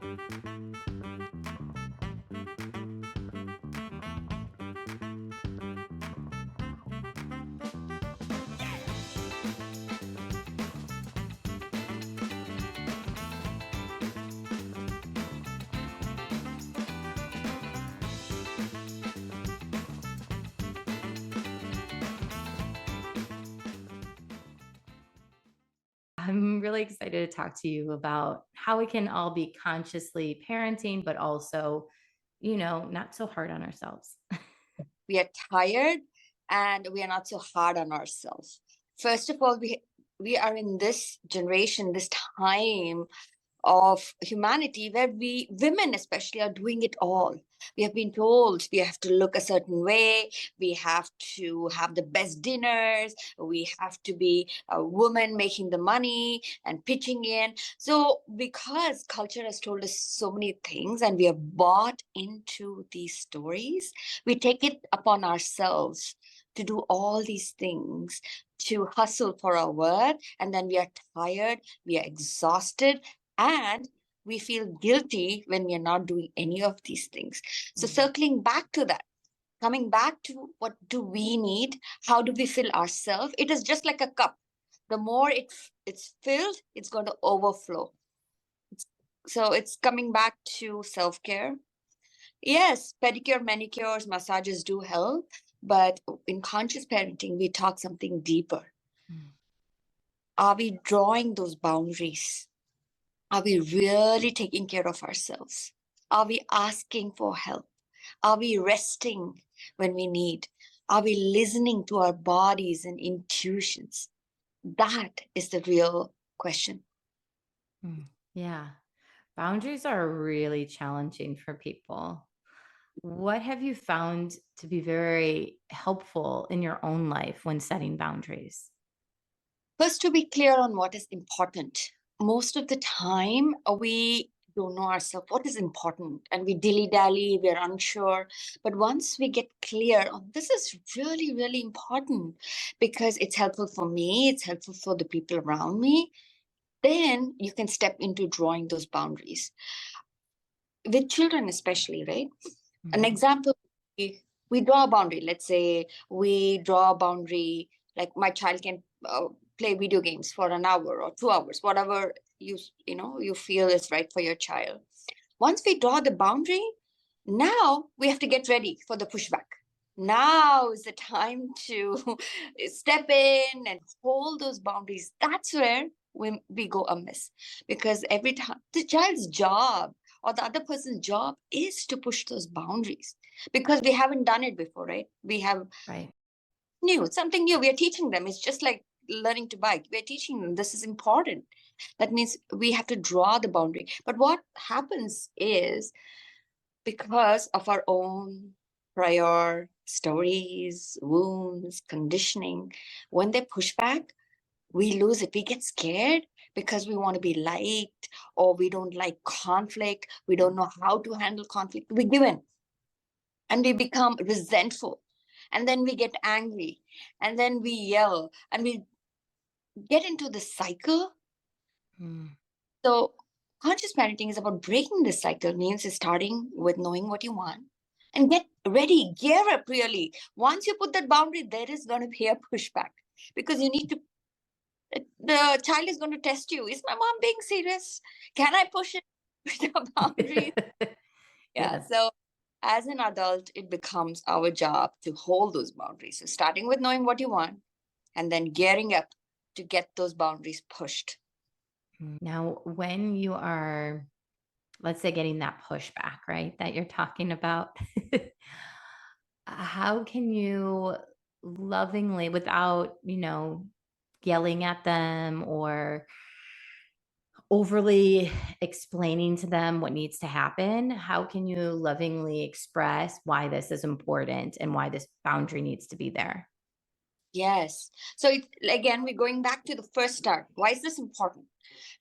I'm really excited to talk to you about how we can all be consciously parenting, but also, not so hard on ourselves. We are tired and we are not so hard on ourselves. First of all, we are in this generation, this time of humanity where we women especially are doing it all. We have been told we have to look a certain way, we have to have the best dinners, we have to be a woman making the money and pitching in. So because culture has told us so many things and we are bought into these stories, we take it upon ourselves to do all these things, to hustle for our worth, and then we are tired, we are exhausted, and we feel guilty when we are not doing any of these things. So circling back to that, coming back to what do we need? How do we fill ourselves? It is just like a cup. The more it's filled, it's going to overflow. So it's coming back to self-care. Yes, pedicure, manicures, massages do help, but in conscious parenting, we talk something deeper. Are we drawing those boundaries? Are we really taking care of ourselves? Are we asking for help? Are we resting when we need? Are we listening to our bodies and intuitions? That is the real question. Yeah. Boundaries are really challenging for people. What have you found to be very helpful in your own life when setting boundaries? First, to be clear on what is important. Most of the time, we don't know ourselves what is important and we dilly-dally, we're unsure. But once we get clear on this is really, really important because it's helpful for me, it's helpful for the people around me, then you can step into drawing those boundaries. With children especially, right? An example, we draw a boundary. Let's say we draw a boundary, like my child can play video games for an hour or 2 hours, whatever you feel is right for your child. Once we draw the boundary, now we have to get ready for the pushback. Now is the time to step in and hold those boundaries. That's where we go amiss, because every time the child's job or the other person's job is to push those boundaries because we haven't done it before, right? We have something new. We are teaching them. It's just like learning to bike. We're teaching them this is important. That means we have to draw the boundary. But what happens is, because of our own prior stories, wounds, conditioning, when they push back, we lose it. We get scared because we want to be liked, or we don't like conflict. We don't know how to handle conflict. We give in and we become resentful. And then we get angry and then we yell and we get into the cycle. So conscious parenting is about breaking this cycle. Means is starting with knowing what you want and get ready, gear up really. Once you put that boundary, there is going to be a pushback because you need to, the child is going to test you. Is my mom being serious? Can I push it with a boundary? Yes. So as an adult, it becomes our job to hold those boundaries. So starting with knowing what you want and then gearing up to get those boundaries pushed. Now, when you are, let's say, getting that pushback, right, that you're talking about, how can you lovingly, without, yelling at them or overly explaining to them what needs to happen, how can you lovingly express why this is important and why this boundary needs to be there? Yes. So again, we're going back to the first start. Why is this important?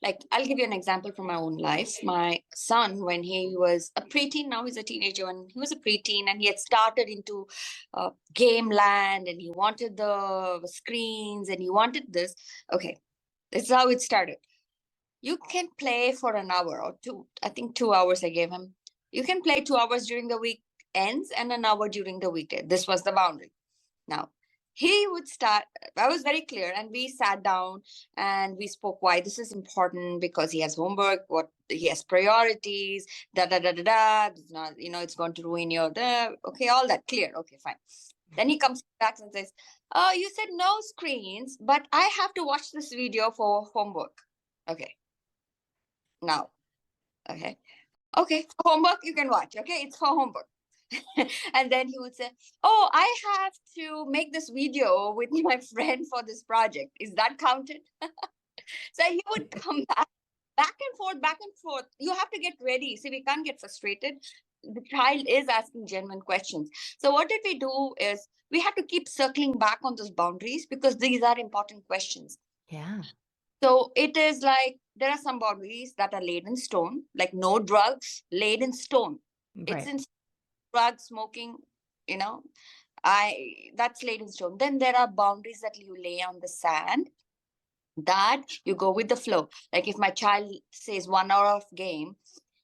Like, I'll give you an example from my own life. My son, when he was a preteen, now he's a teenager, when he was a preteen and he had started into game land and he wanted the screens and he wanted this. Okay, this is how it started. you can play for an hour or two. I think 2 hours I gave him. You can play 2 hours during the weekends and an hour during the weekday. This was the boundary. Now, he would start, I was very clear, and we sat down and we spoke why this is important, because he has homework, what he has priorities, da da da da da. It's not, it's going to ruin your okay, all that clear. Okay, fine. Then he comes back and says, "Oh, you said no screens, but I have to watch this video for homework." Okay. Now, okay. Okay, homework you can watch. Okay, it's for homework. And then he would say, "Oh, I have to make this video with my friend for this project. Is that counted?" So he would come back and forth, back and forth. You have to get ready. See, we can't get frustrated. The child is asking genuine questions. So what did we do is we had to keep circling back on those boundaries, because these are important questions. Yeah. So it is like there are some boundaries that are laid in stone, like no drugs, laid in stone. It's Right. in drug smoking, that's laid in stone. Then there are boundaries that you lay on the sand, that you go with the flow. Like if my child says 1 hour of game,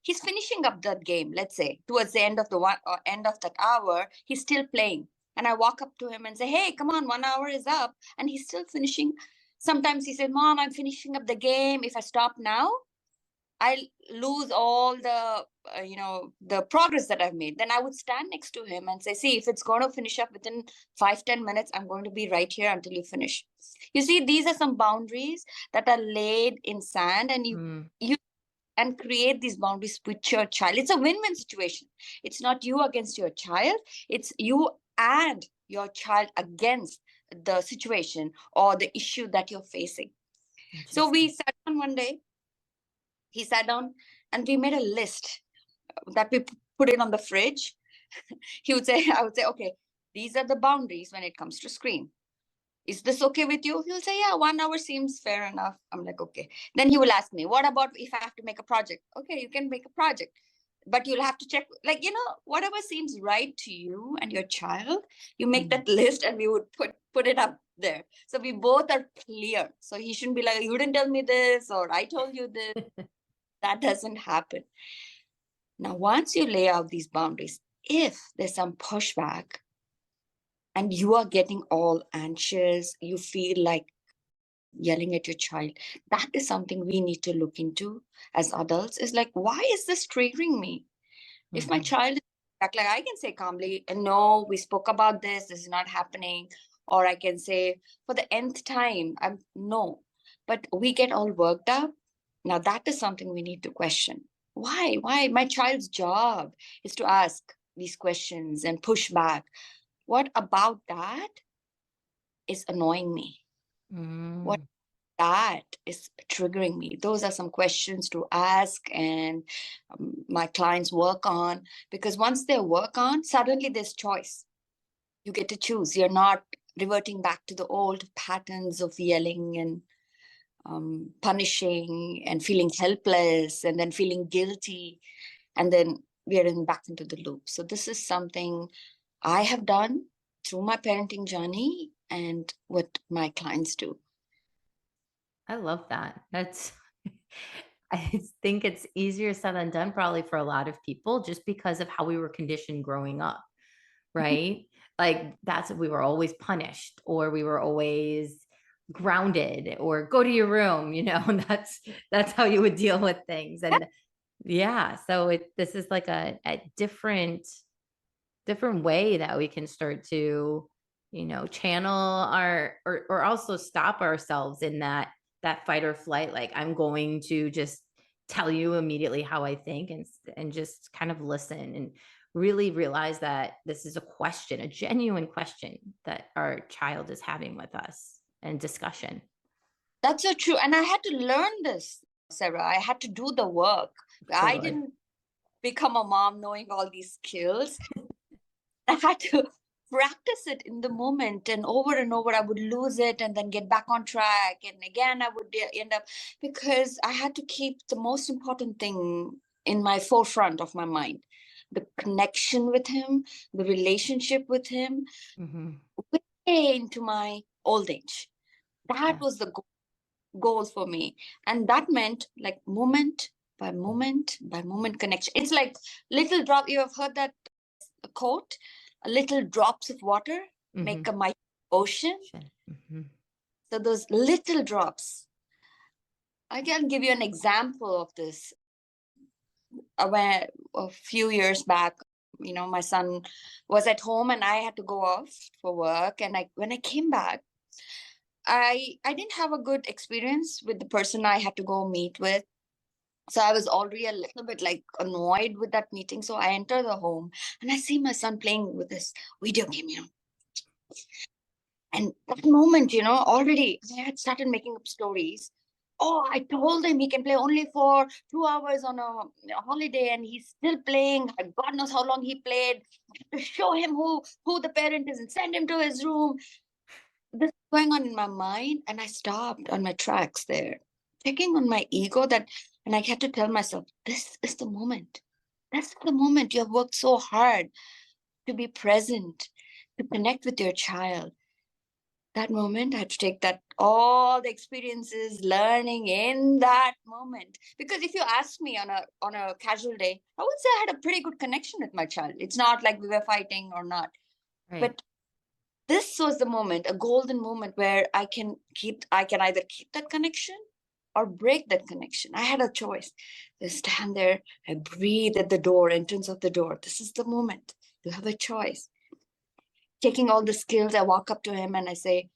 he's finishing up that game. Let's say towards the end of end of that hour, he's still playing. And I walk up to him and say, "Hey, come on, 1 hour is up." And he's still finishing. Sometimes he said, "Mom, I'm finishing up the game. If I stop now, I'll lose all the progress that I've made." Then I would stand next to him and say, "See, if it's going to finish up within 5-10 minutes, I'm going to be right here until you finish." You see, these are some boundaries that are laid in sand, and you and create these boundaries with your child. It's a win-win situation. It's not you against your child. It's you and your child against the situation or the issue that you're facing. So we sat down one day. He sat down and we made a list that we put it on the fridge. I would say, "Okay, these are the boundaries when it comes to screen. Is this okay with you?" He'll say, "Yeah, 1 hour seems fair enough." I'm like, "Okay." Then he will ask me, "What about if I have to make a project?" "Okay, you can make a project, but you'll have to check, like, whatever seems right to you and your child, you make that list and we would put it up there. So we both are clear. So he shouldn't be like, "You didn't tell me this," or "I told you this." That doesn't happen. Now, once you lay out these boundaries, if there's some pushback and you are getting all anxious, you feel like yelling at your child, that is something we need to look into as adults. Is like, why is this triggering me? If my child is like I can say calmly, "No, we spoke about this. This is not happening." Or I can say for the nth time, "I'm no." But we get all worked up. Now that is something we need to question. Why? Why? My child's job is to ask these questions and push back. What about that is annoying me? What that is triggering me? Those are some questions to ask, and my clients work on, because once they work on, suddenly there's choice. You get to choose. You're not reverting back to the old patterns of yelling and punishing and feeling helpless and then feeling guilty, and then we're back into the loop. So this is something I have done through my parenting journey and what my clients do. I love that. That's I think it's easier said than done probably for a lot of people, just because of how we were conditioned growing up, right? Like that's we were always punished, or we were always grounded, or go to your room, and that's how you would deal with things. And yeah, so this is like a different way that we can start to, channel or also stop ourselves in that fight or flight. Like, I'm going to just tell you immediately how I think, and just kind of listen and really realize that this is a question, a genuine question that our child is having with us, and discussion. That's so true. And I had to learn this, Sarah. I had to do the work. I Totally. didn't become a mom knowing all these skills. I had to practice it in the moment, and over I would lose it and then get back on track. And again, I would end up, because I had to keep the most important thing in my forefront of my mind: the connection with him, the relationship with him, way into my old age. That Yeah. was the goal. goal for me. And that meant like moment by moment by moment connection. It's like little drop. You have heard that quote, little drops of water make a mighty ocean. So those little drops, I can give you an example of this. Where a few years back, my son was at home and I had to go off for work. And when I came back, I didn't have a good experience with the person I had to go meet with. So I was already a little bit like annoyed with that meeting. So I enter the home and I see my son playing with this video game, And that moment, already I had started making up stories. Oh, I told him he can play only for 2 hours on a holiday, and he's still playing. God knows how long he played. I have to show him who the parent is and send him to his room. This is going on in my mind, and I stopped on my tracks there, checking on my ego and I had to tell myself, this is the moment. That's the moment. You have worked so hard to be present, to connect with your child. That moment, I had to take all the experiences, learning in that moment. Because if you ask me on a casual day, I would say I had a pretty good connection with my child. It's not like we were fighting or not. Right. But this was the moment, a golden moment where I can either keep that connection or break that connection. I had a choice. I stand there, I breathe at the door, entrance of the door. This is the moment. You have a choice. Taking all the skills, I walk up to him and I say,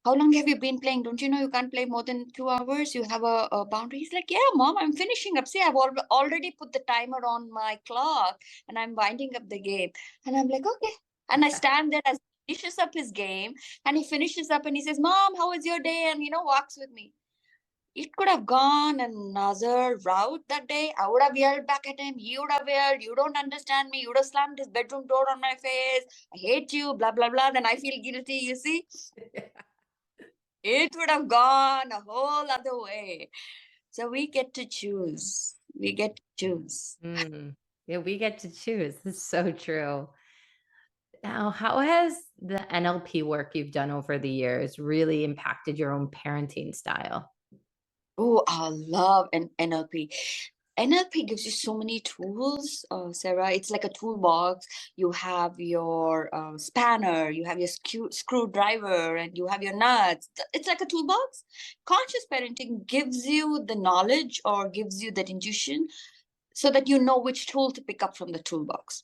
how long have you been playing? Don't you know you can't play more than 2 hours? You have a boundary. He's like, yeah, mom, I'm finishing up. See, I've already put the timer on my clock and I'm winding up the game. And I'm like, okay. And I stand there as he finishes up his game and he finishes up and he says, mom, how was your day? And, walks with me. It could have gone another route that day. I would have yelled back at him. He would have yelled, you don't understand me. You would have slammed his bedroom door on my face. I hate you, blah, blah, blah. Then I feel guilty, you see. It would have gone a whole other way. So we get to choose. We get to choose. Yeah, we get to choose. This is so true. Now, how has the NLP work you've done over the years really impacted your own parenting style? Oh, I love an NLP. NLP gives you so many tools, Sarah. It's like a toolbox. You have your spanner, you have your screwdriver, and you have your nuts. It's like a toolbox. Conscious parenting gives you the knowledge or gives you that intuition so that you know which tool to pick up from the toolbox.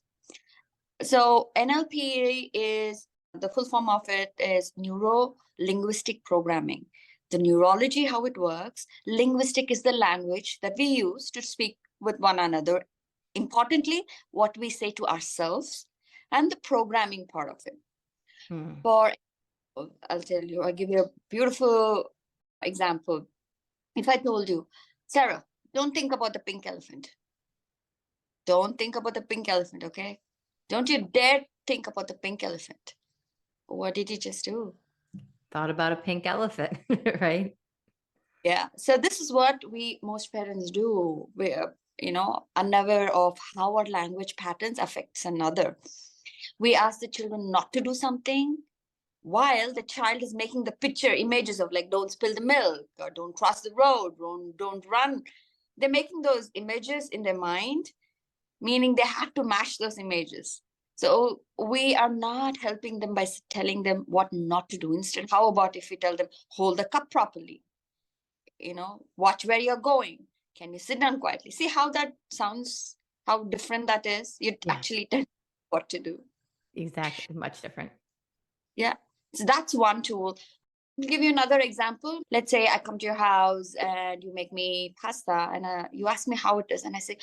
So NLP is, the full form of it is Neuro-Linguistic Programming. The neurology, how it works. Linguistic is the language that we use to speak with one another. Importantly, what we say to ourselves and the programming part of it. For, I'll give you a beautiful example. If I told you, Sarah, don't think about the pink elephant. Don't think about the pink elephant, okay? Don't you dare think about the pink elephant. What did you just do? Thought about a pink elephant, right? Yeah. So this is what most parents do. We're, unaware of how our language patterns affects another. We ask the children not to do something while the child is making the picture images of like, don't spill the milk or don't cross the road, don't run. They're making those images in their mind, meaning they have to match those images. So we are not helping them by telling them what not to do. Instead, how about if we tell them, hold the cup properly, watch where you're going. Can you sit down quietly? See how that sounds, how different that is? You actually tell what to do. Exactly. Much different. Yeah. So that's one tool. I'll give you another example. Let's say I come to your house and you make me pasta and you ask me how it is. And I say,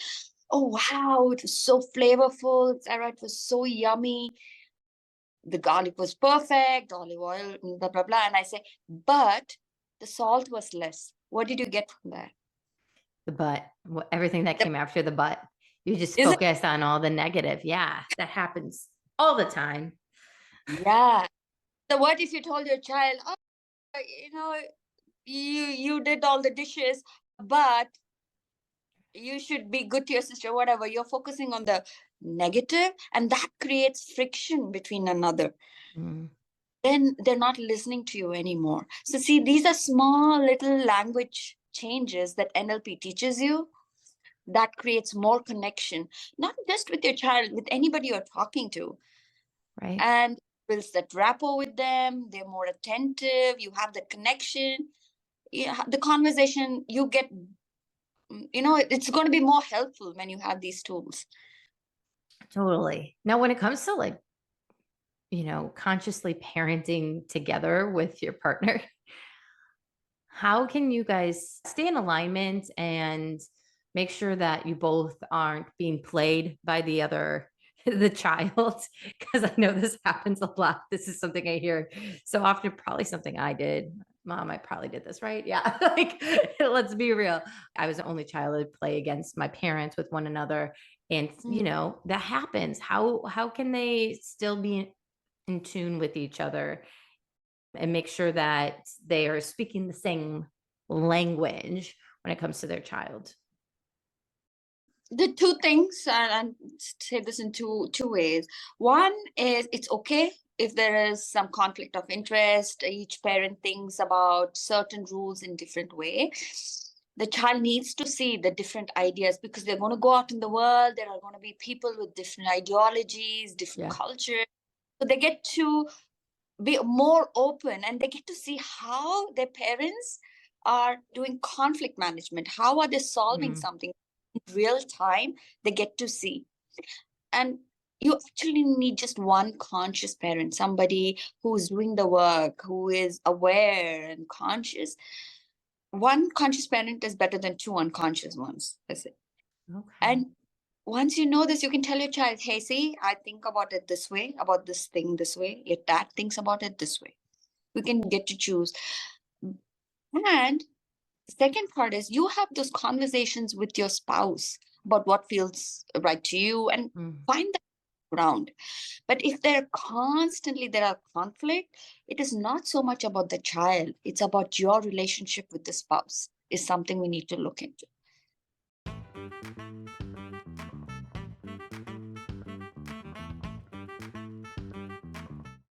oh, wow, it was so flavorful. Sarah, it was so yummy. The garlic was perfect, olive oil, blah, blah, blah. And I say, but the salt was less. What did you get from that? The but, everything that came after the but. You just Is it? focus on all the negative. Yeah, that happens all the time. Yeah. So what if you told your child, oh, you did all the dishes, but you should be good to your sister, whatever. You're focusing on the negative, and that creates friction between another. then they're not listening to you anymore. So see, these are small little language changes that NLP teaches you that creates more connection, not just with your child, with anybody you're talking to. Right. And builds that rapport with them. They're more attentive. You have the connection. Yeah, the conversation you get, it's going to be more helpful when you have these tools. Totally. Now, when it comes to like, consciously parenting together with your partner, how can you guys stay in alignment and make sure that you both aren't being played by the other, the child? Because I know this happens a lot. This is something I hear so often, probably something I did. Mom, I probably did this, right? Yeah. Like, let's be real. I was the only child to play against my parents with one another. And, that happens. How can they still be in tune with each other and make sure that they are speaking the same language when it comes to their child? The two things, and say this in two ways. One is it's okay if there is some conflict of interest. Each parent thinks about certain rules in different way. The child needs to see the different ideas because they're going to go out in the world. There are going to be people with different ideologies, different Yeah. cultures. So they get to be more open and they get to see how their parents are doing conflict management. How are they solving something in real time? They get to see. And you actually need just one conscious parent, somebody who's doing the work, who is aware and conscious. One conscious parent is better than two unconscious ones. Okay. And once you know this, you can tell your child, hey, see, I think about it this way, about this thing this way. Your dad thinks about it this way. We can get to choose. And the second part is you have those conversations with your spouse about what feels right to you and find that ground. But if there are conflict, it is not so much about the child. It's about your relationship with the spouse is something we need to look into.